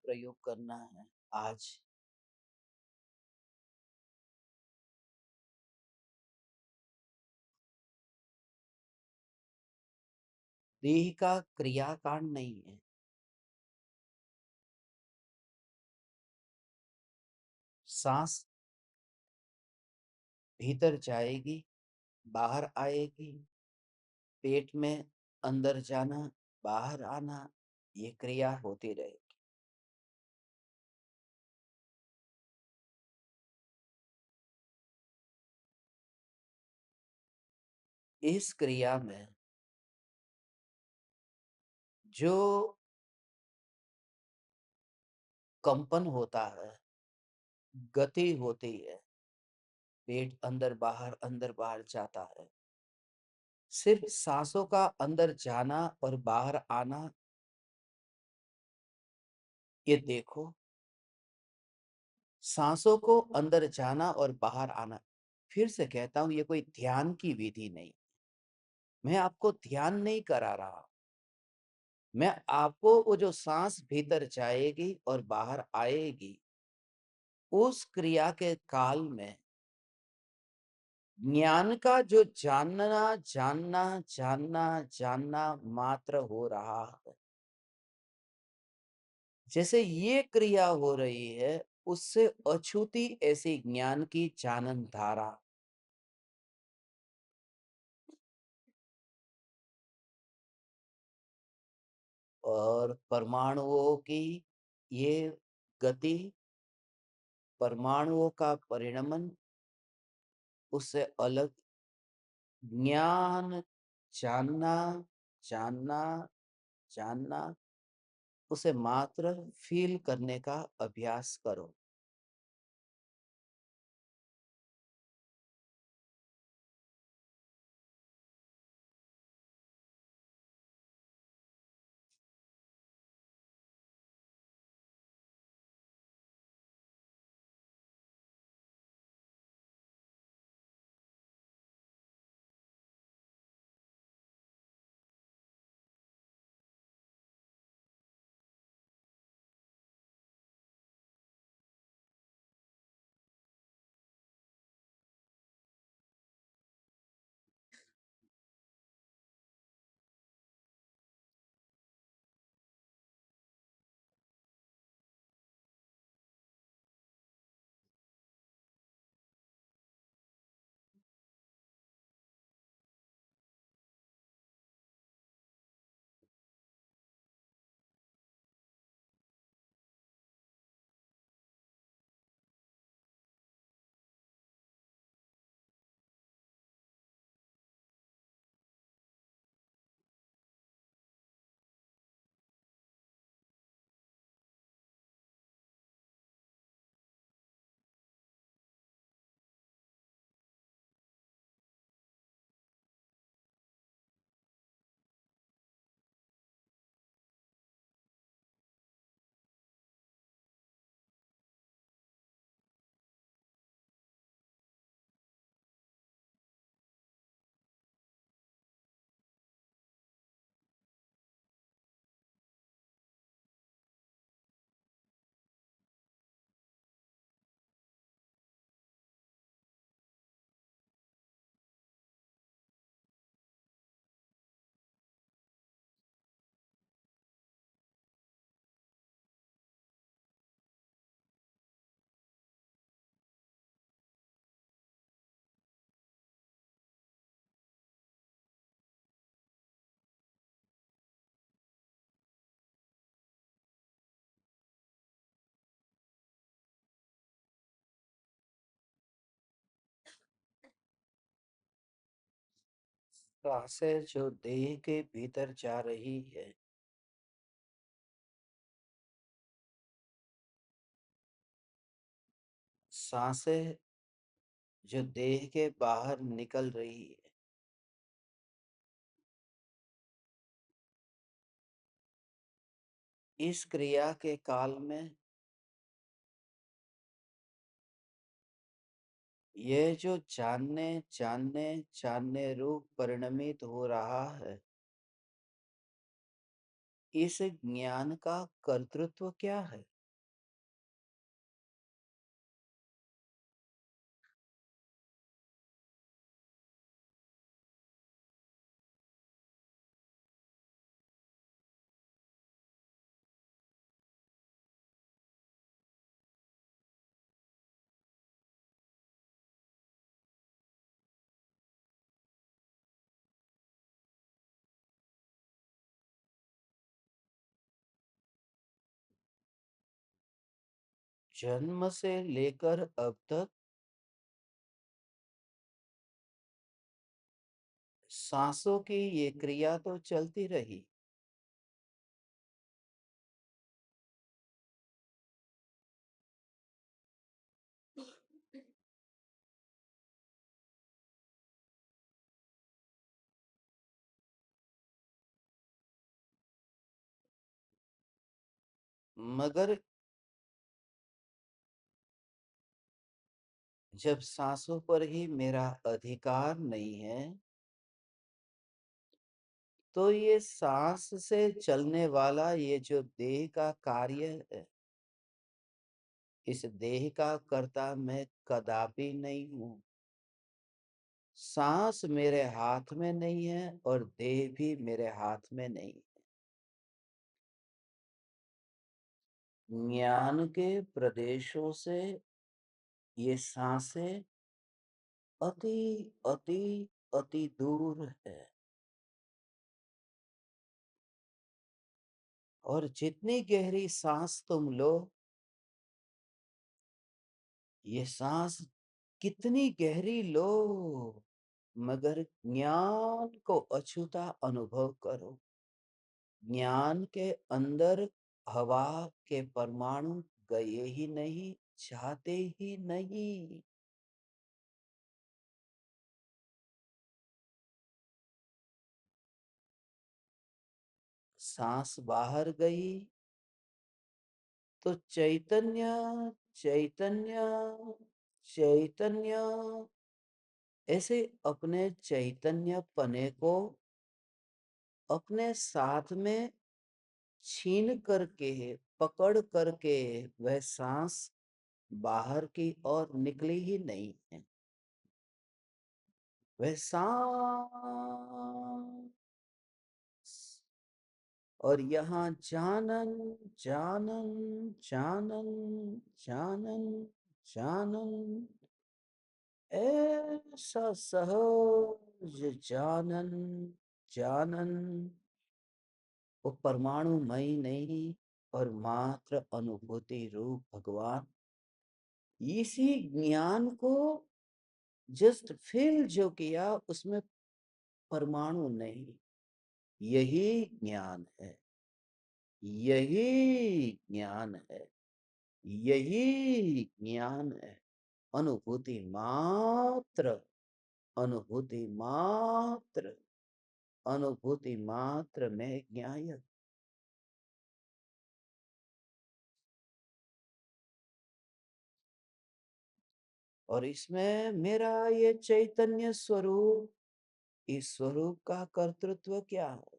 प्रयोग करना है आज। देह का क्रियाकांड नहीं है। सांस भीतर जाएगी, बाहर आएगी, पेट में अंदर जाना, बाहर आना, ये क्रिया होती रहेगी। इस क्रिया में जो कंपन होता है, गति होती है, पेट अंदर बाहर जाता है, सिर्फ सांसों का अंदर जाना और बाहर आना, ये देखो। सांसों को अंदर जाना और बाहर आना। फिर से कहता हूं, ये कोई ध्यान की विधि नहीं। मैं आपको ध्यान नहीं करा रहा। मैं आपको वो जो सांस भीतर जाएगी और बाहर आएगी, उस क्रिया के काल में ज्ञान का जो जानना जानना जानना जानना मात्र हो रहा है। जैसे ये क्रिया हो रही है, उससे अछूती ऐसी ज्ञान की जानन धारा। और परमाणुओं की ये गति, परमाणुओं का परिणमन, उससे अलग ज्ञान जानना जानना जानना, उसे मात्र फील करने का अभ्यास करो। सांसें जो देह के भीतर जा रही है, सांसें जो देह के बाहर निकल रही है, इस क्रिया के काल में ये जो जानने जानने जानने रूप परिणमित हो रहा है, इस ज्ञान का कर्तृत्व क्या है? जन्म से लेकर अब तक सांसों की ये क्रिया तो चलती रही, मगर जब सांसों पर ही मेरा अधिकार नहीं है, तो ये सांस से चलने वाला ये जो देह का कार्य है, इस देह का कर्ता मैं कदापि नहीं हूं। सांस मेरे हाथ में नहीं है और देह भी मेरे हाथ में नहीं है। ज्ञान के प्रदेशों से ये सांसें अति अति अति दूर है, और जितनी गहरी सांस तुम लो, ये सांस कितनी गहरी लो, मगर ज्ञान को अछूता अनुभव करो। ज्ञान के अंदर हवा के परमाणु गए ही नहीं, जाते ही नहीं। सांस बाहर गई तो चैतन्य चैतन्य चैतन्य ऐसे अपने चैतन्य पने को अपने साथ में छीन करके, पकड़ करके वह सांस बाहर की ओर निकली ही नहीं है। वह सांस और यहाँ जानन जानन जानन जानन जानन, ऐसा सहज जानन जानन, वो परमाणुमय नहीं और मात्र अनुभूति रूप भगवान, इसी ज्ञान को जस्ट फील जो किया, उसमें परमाणु नहीं, यही ज्ञान है, यही ज्ञान है, यही ज्ञान है। अनुभूति मात्र, अनुभूति मात्र, अनुभूति मात्र में ज्ञायक। और इसमें मेरा ये चैतन्य स्वरूप, इस स्वरूप का कर्तृत्व क्या है?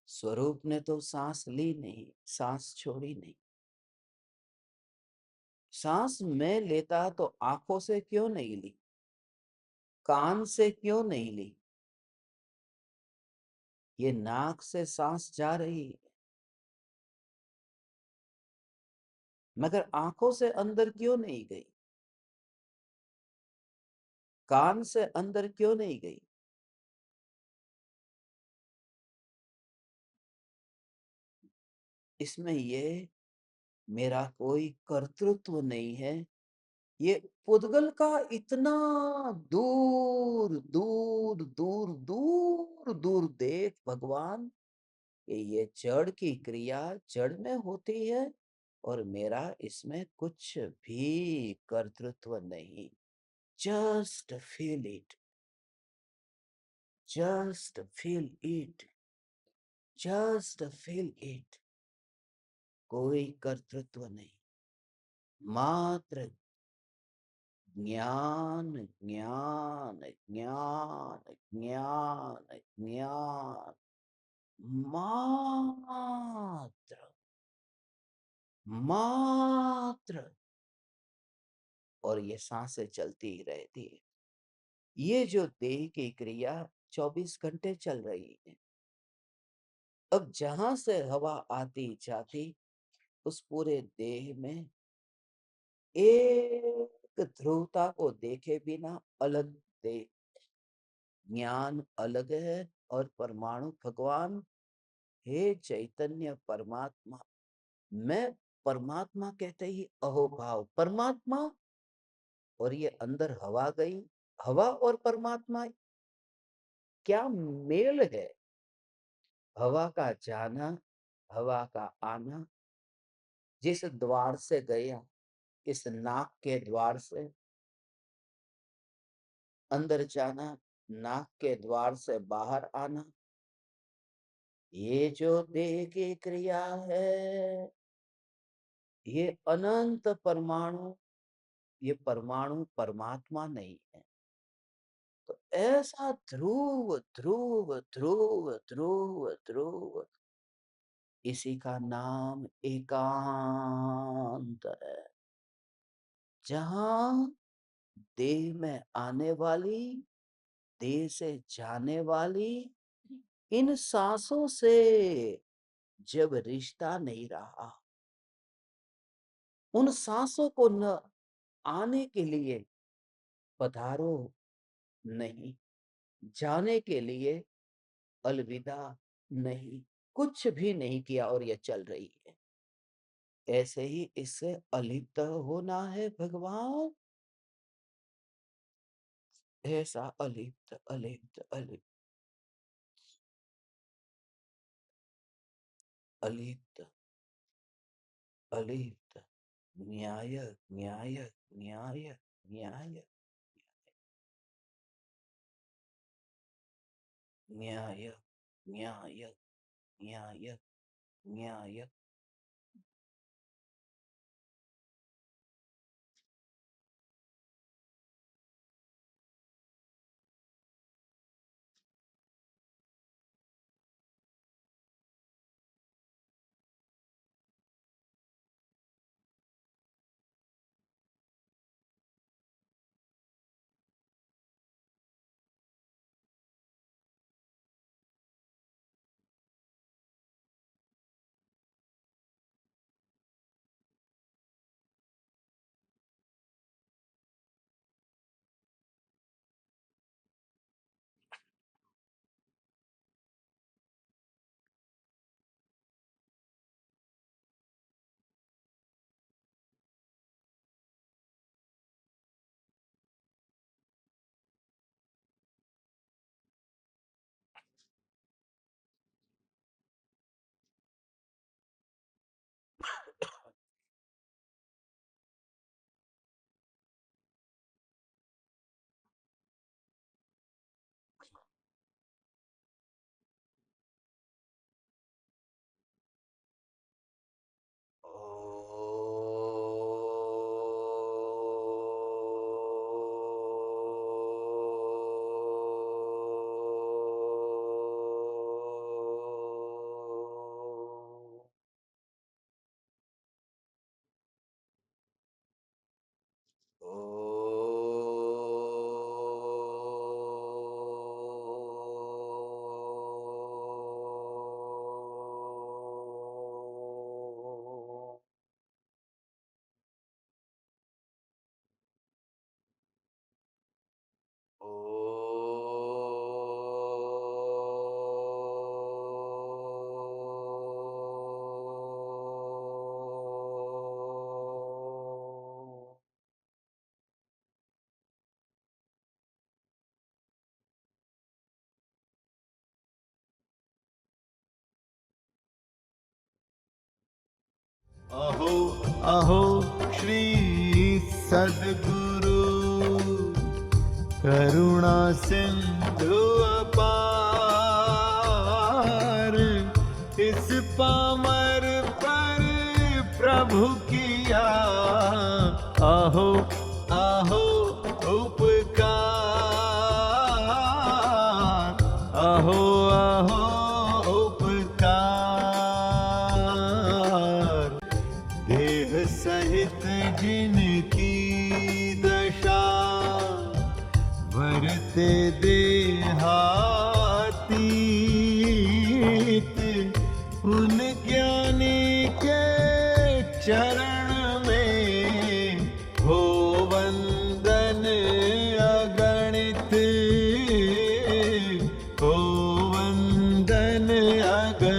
स्वरूप ने तो सांस ली नहीं, सांस छोड़ी नहीं। सांस मैं लेता तो आंखों से क्यों नहीं ली, कान से क्यों नहीं ली? ये नाक से सांस जा रही है, मगर आंखों से अंदर क्यों नहीं गई? कान से अंदर क्यों नहीं गई? इसमें ये मेरा कोई कर्तृत्व नहीं है। ये पुद्गल का इतना दूर दूर दूर दूर दूर देख भगवान, कि ये जड़ की क्रिया जड़ में होती है और मेरा इसमें कुछ भी कर्तृत्व नहीं। Just feel it, just feel it, just feel it. कोई कर्तृत्व नहीं, मात्र ज्ञान ज्ञान ज्ञान ज्ञान ज्ञान, मात्र मात्र। और ये सांसें चलती ही रहती है। ये जो देह की क्रिया 24 घंटे चल रही है। अब जहां से हवा आती जाती, उस पूरे देह में एक ध्रुवता को देखे बिना अलग देह, ज्ञान अलग है और परमाणु भगवान हे चैतन्य परमात्मा, मैं परमात्मा कहते ही अहोभाव परमात्मा, और ये अंदर हवा गई, हवा और परमात्मा क्या मेल है। हवा का जाना, हवा का आना, जिस द्वार से गया, इस नाक के द्वार से अंदर जाना, नाक के द्वार से बाहर आना, ये जो देह की क्रिया है, ये अनंत परमाणु, ये परमाणु परमात्मा नहीं है। तो ऐसा ध्रुव ध्रुव ध्रुव ध्रुव ध्रुव, इसी का नाम एकांत है। जहां देह में आने वाली, देह से जाने वाली इन सांसों से जब रिश्ता नहीं रहा, उन सांसों को न आने के लिए पधारो, नहीं जाने के लिए अलविदा, नहीं कुछ भी नहीं किया और ये चल रही है। ऐसे ही इससे अलिप्त होना है भगवान, ऐसा अलिप्त अलिप्त अलिप्त अलिप्त अलिप्त, न्याय न्याय न्याय न्याय न्याय न्याय न्याय न्याय। अहो अहो श्री सद्गुरु करुणा सिंधु अपार, इस पामर पर प्रभु किया अहो अहो उपकार, अहो अहो उपकार। देह सहित जिनकी दशा वरते देहातीत, उन ज्ञानी के चरण में हो वंदन अगणित, हो वंदन अगणित।